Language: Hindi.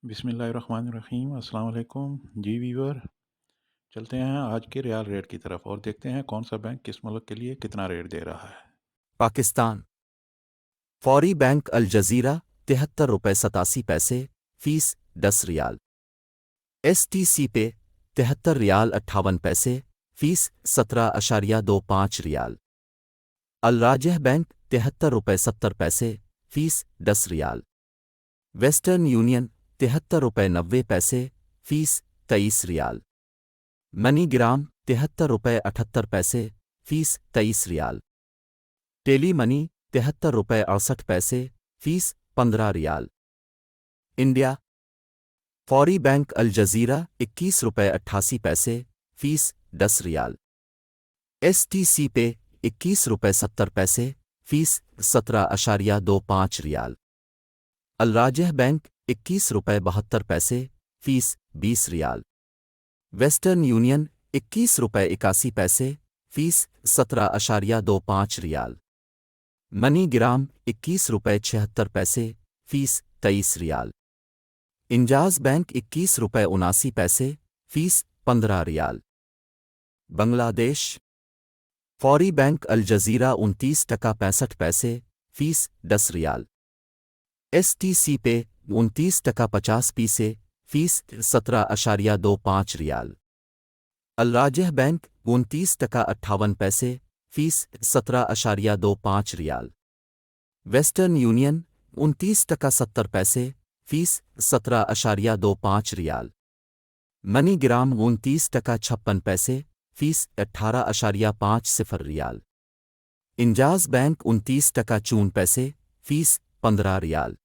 बिस्मिल्लाहिर्रहमानिर्रहीम अस्सलाम वालेकुम जी वीवर। चलते हैं आज के रियाल रेट की तरफ और देखते हैं कौन सा बैंक किस मुल्क के लिए कितना रेट दे रहा है। पाकिस्तान। फौरी बैंक अल जजीरा 73 रुपये 87 पैसे फीस 10 रियाल। STC पे 73 रियाल 58 पैसे फीस 17,25 रियाल। अल राजह बैंक 73 रुपये 70 पैसे फीस 10 रियाल। वेस्टर्न यूनियन 73 रुपये 90 पैसे फीस 23 रियाल। मनीग्राम 73 रुपये 78 पैसे फीस 23 रियाल। टेली मनी 73 रुपये 68 पैसे फीस 15 रियाल। इंडिया फौरी बैंक अल जजीरा 21 रुपये 88 पैसे फीस 10 रियाल। STC पे 21 रुपये 70 पैसे फीस 17,25 रियाल। अल राजह बैंक 21 रुपये 72 पैसे फीस 20 रियाल। वेस्टर्न यूनियन 21 रुपये 81 पैसे फीस 17,25 रियाल। मनीग्राम 21 रुपये 76 पैसे फीस 23 रियाल। इंजाज बैंक 21 रुपये 79 पैसे फीस 15 रियाल। बांग्लादेश फौरी बैंक अल जजीरा 29 टका 65 पैसे फीस 10 रियाल। STC पे 29 टका 50 पैसे फीस 17,25 रियाल। अल राजह बैंक 29 टका 58 पैसे फीस 17,25 रियाल। वेस्टर्न यूनियन 29 टका 70 पैसे फीस 17,25 रियाल। मनीग्राम 29 टका 56 पैसे फीस 18,50 रियाल। इंजाज बैंक 29 टका 54 पैसे फीस 15 रियाल।